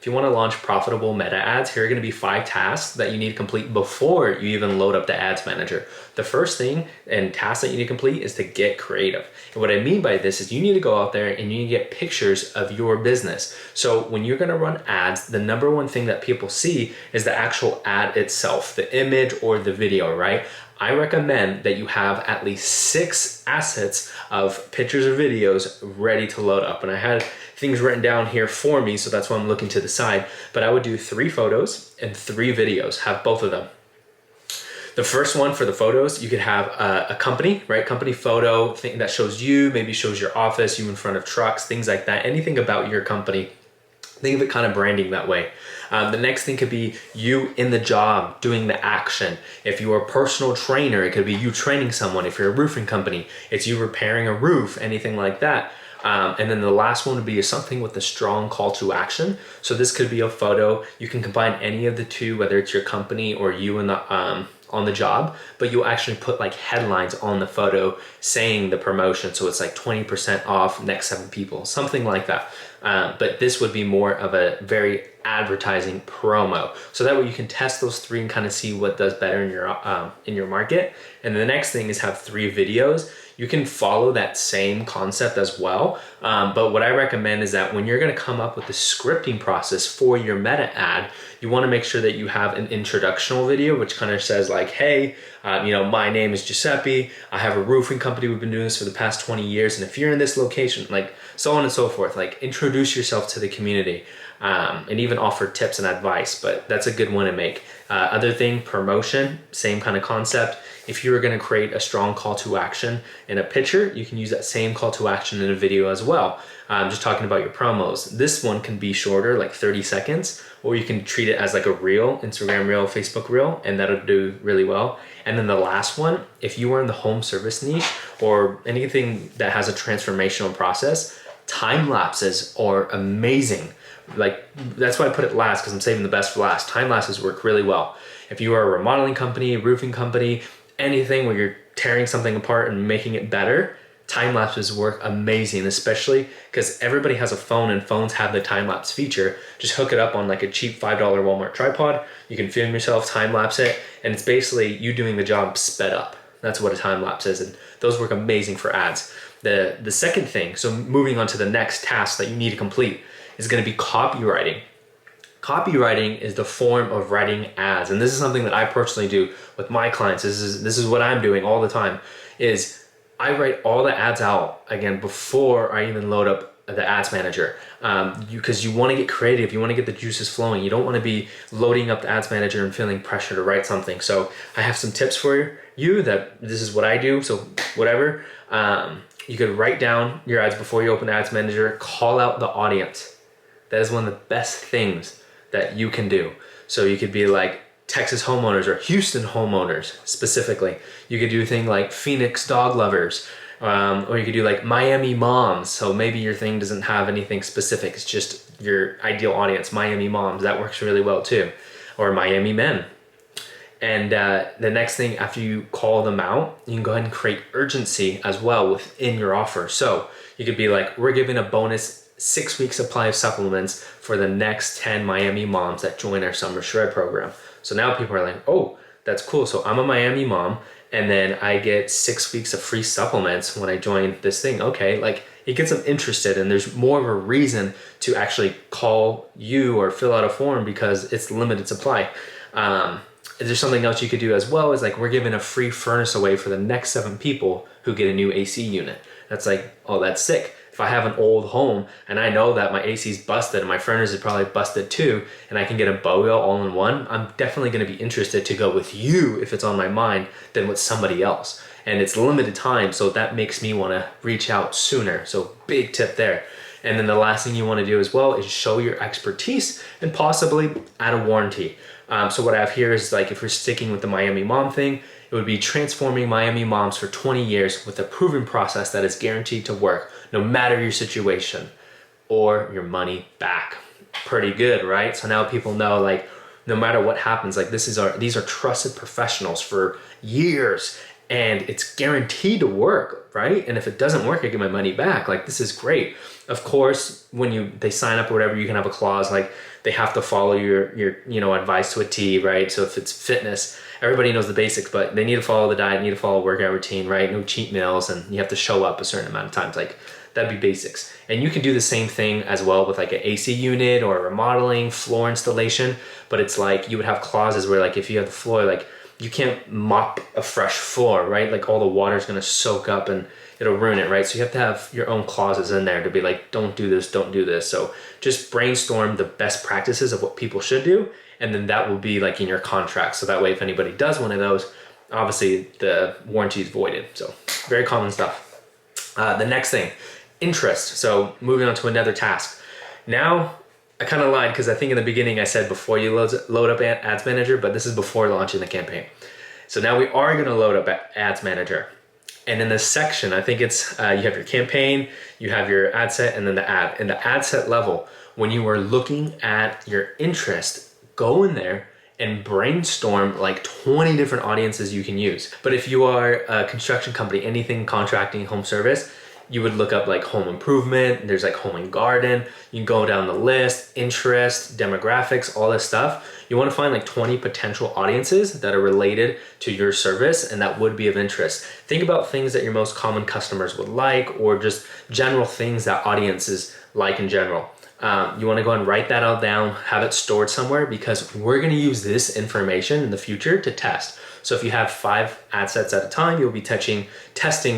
If you want to launch profitable meta ads, here are going to be 5 tasks that you need to complete before you even load up the ads manager. The first thing and task that you need to complete is to get creative. And what I mean by this is you need to go out there and you need to get pictures of your business. So when you're going to run ads, the number one thing that people see is the actual ad itself, the image or the video, right? I recommend that you have at least 6 assets of pictures or videos ready to load up. And I had things written down here for me, so that's why I'm looking to the side. But I would do 3 photos and 3 videos, have both of them. The first one for the photos, you could have a company, right? Company photo thing that shows you, maybe shows your office, you in front of trucks, things like that. Anything about your company. Think of it kind of branding that way. The next thing could be you in the job doing the action. If you're a personal trainer, it could be you training someone. If you're a roofing company, it's you repairing a roof, anything like that. And then the last one would be something with a strong call to action. So this could be a photo. You can combine any of the two, whether it's your company or you in the on the job, but you'll actually put like headlines on the photo saying the promotion. So it's like 20% off next 7 people, something like that. But this would be more of a very advertising promo. So that way you can test those 3 and kind of see what does better in your market. And the next thing is have 3 videos. You can follow that same concept as well. But what I recommend is that when you're gonna come up with the scripting process for your meta ad, you wanna make sure that you have an introductional video, which kind of says like, hey, my name is Giuseppe. I have a roofing company. We've been doing this for the past 20 years. And if you're in this location, like so on and so forth, like introduce yourself to the community. And even offer tips and advice, but that's a good one to make. Other thing, promotion, same kind of concept. If you were gonna create a strong call to action in a picture, you can use that same call to action in a video as well. Just talking about your promos. This one can be shorter, like 30 seconds, or you can treat it as like a reel, Instagram reel, Facebook reel, and that'll do really well. And then the last one, if you are in the home service niche or anything that has a transformational process, time lapses are amazing. Like that's why I put it last, because I'm saving the best for last. Time lapses work really well. If you are a remodeling company, roofing company, anything where you're tearing something apart and making it better, time lapses work amazing, especially because everybody has a phone and phones have the time lapse feature. Just hook it up on like a cheap $5 Walmart tripod. You can film yourself, time lapse it, and it's basically you doing the job sped up. That's what a time lapse is, and those work amazing for ads. The second thing, so moving on to the next task that you need to complete, is going to be copywriting. Copywriting is the form of writing ads, and this is something that I personally do with my clients. This is what I'm doing all the time. Is I write all the ads out again before I even load up the ads manager, because you want to get creative. You want to get the juices flowing. You don't want to be loading up the ads manager and feeling pressure to write something. So I have some tips for you that this is what I do. So whatever, you could write down your ads before you open the ads manager. Call out the audience. That is one of the best things that you can do. So you could be like Texas homeowners or Houston homeowners specifically. You could do a thing like Phoenix dog lovers, or you could do like Miami moms. So maybe your thing doesn't have anything specific. It's just your ideal audience, Miami moms. That works really well too. Or Miami men. And the next thing, after you call them out, you can go ahead and create urgency as well within your offer. So you could be like, we're giving a bonus 6-week supply of supplements for the next 10 Miami moms that join our summer shred program. So now people are like, oh, that's cool. So I'm a Miami mom and then I get 6 weeks of free supplements when I join this thing. Okay, like it gets them interested, and there's more of a reason to actually call you or fill out a form because it's limited supply. There's something else you could do as well, is like we're giving a free furnace away for the next 7 people who get a new AC unit. That's like, oh, that's sick. If I have an old home and I know that my AC's busted and my furnace is probably busted too, and I can get a BOGO all in one, I'm definitely gonna be interested to go with you if it's on my mind than with somebody else. And it's limited time, so that makes me wanna reach out sooner. So big tip there. And then the last thing you wanna do as well is show your expertise and possibly add a warranty. So what I have here is like, if we're sticking with the Miami mom thing, it would be transforming Miami moms for 20 years with a proven process that is guaranteed to work no matter your situation, or your money back. Pretty good, right? So now people know, like, no matter what happens, like these are trusted professionals for years, and it's guaranteed to work, right? And if it doesn't work, I get my money back. Like, this is great. Of course, when they sign up or whatever, you can have a clause like they have to follow your advice to a T, right? So if it's fitness, everybody knows the basics, but they need to follow the diet, need to follow a workout routine, right? No cheat meals, and you have to show up a certain amount of times. Like, that'd be basics. And you can do the same thing as well with like an AC unit or remodeling, floor installation, but it's like you would have clauses where like if you have the floor, like you can't mop a fresh floor, right? Like all the water is gonna soak up and it'll ruin it, right? So you have to have your own clauses in there to be like, don't do this, don't do this. So just brainstorm the best practices of what people should do, and then that will be like in your contract. So that way, if anybody does one of those, obviously the warranty is voided. So very common stuff. The next thing, interest. So moving on to another task. Now, I kind of lied because I think in the beginning I said before you load up Ads Manager, but this is before launching the campaign. So now we are going to load up Ads Manager. And in this section, I think it's, you have your campaign, you have your ad set, and then the ad. In the ad set level, when you are looking at your interest, go in there and brainstorm like 20 different audiences you can use. But if you are a construction company, anything contracting, home service, you would look up like home improvement, there's like home and garden, you can go down the list, interest, demographics, all this stuff. You wanna find like 20 potential audiences that are related to your service and that would be of interest. Think about things that your most common customers would like, or just general things that audiences like in general. You wanna go and write that all down, have it stored somewhere, because we're gonna use this information in the future to test. So if you have 5 ad sets at a time, you'll be testing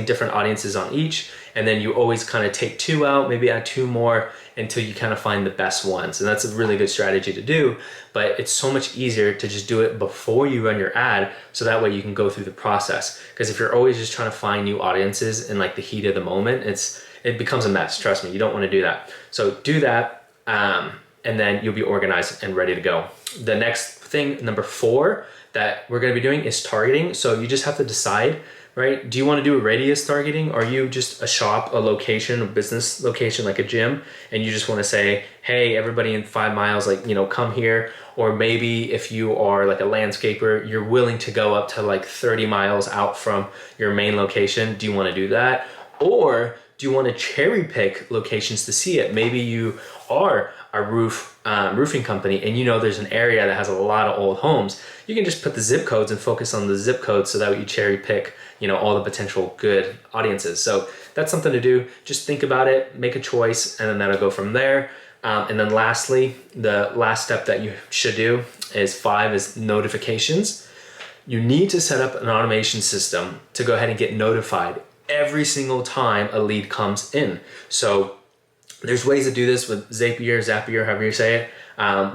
different audiences on each, and then you always kind of take 2 out, maybe add 2 more until you kind of find the best ones. And that's a really good strategy to do, but it's so much easier to just do it before you run your ad, so that way you can go through the process. Because if you're always just trying to find new audiences in like the heat of the moment, it becomes a mess. Trust me, you don't want to do that. So do that, and then you'll be organized and ready to go. The next thing, number 4, that we're going to be doing is targeting. So you just have to decide, right? Do you want to do a radius targeting? Or are you just a shop, a location, a business location like a gym, and you just want to say, hey, everybody in 5 miles, like, come here? Or maybe if you are like a landscaper, you're willing to go up to like 30 miles out from your main location. Do you want to do that? Or do you want to cherry pick locations to see it? Maybe you are a roofing company and there's an area that has a lot of old homes. You can just put the zip codes and focus on the zip codes, so that way you cherry pick all the potential good audiences. So that's something to do. Just think about it, make a choice, and then that'll go from there. And then lastly, the last step that you should do is 5 is notifications. You need to set up an automation system to go ahead and get notified every single time a lead comes in. So there's ways to do this with Zapier, however you say it,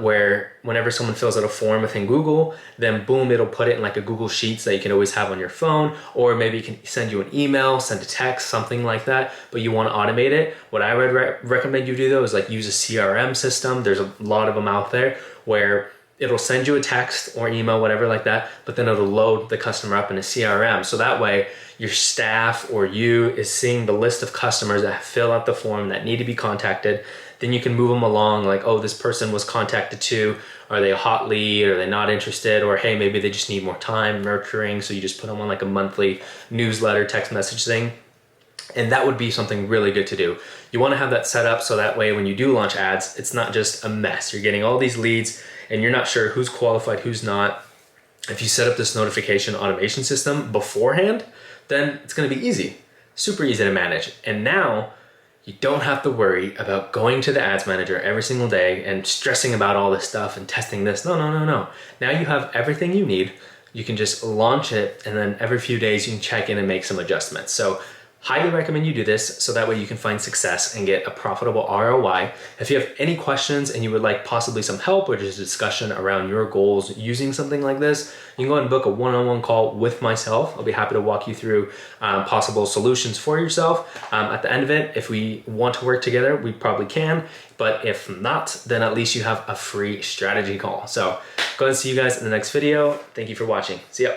where whenever someone fills out a form within Google, then boom, it'll put it in like a Google Sheets that you can always have on your phone, or maybe it can send you an email, send a text, something like that, but you want to automate it. What I would recommend you do though is like use a CRM system. There's a lot of them out there where it'll send you a text or email, whatever like that, but then it'll load the customer up in a CRM. So that way your staff or you is seeing the list of customers that fill out the form that need to be contacted. Then you can move them along like, oh, this person was contacted too. Are they a hot lead? Are they not interested? Or hey, maybe they just need more time nurturing. So you just put them on like a monthly newsletter, text message thing. And that would be something really good to do. You want to have that set up so that way when you do launch ads, it's not just a mess. You're getting all these leads and you're not sure who's qualified, who's not. If you set up this notification automation system beforehand, then it's going to be easy, super easy to manage. And now you don't have to worry about going to the ads manager every single day and stressing about all this stuff and testing this. No. Now you have everything you need. You can just launch it, and then every few days you can check in and make some adjustments. So highly recommend you do this, so that way you can find success and get a profitable ROI. If you have any questions and you would like possibly some help or just a discussion around your goals using something like this, you can go ahead and book a one-on-one call with myself. I'll be happy to walk you through possible solutions for yourself. At the end of it, if we want to work together, we probably can. But if not, then at least you have a free strategy call. So go ahead and see you guys in the next video. Thank you for watching. See ya.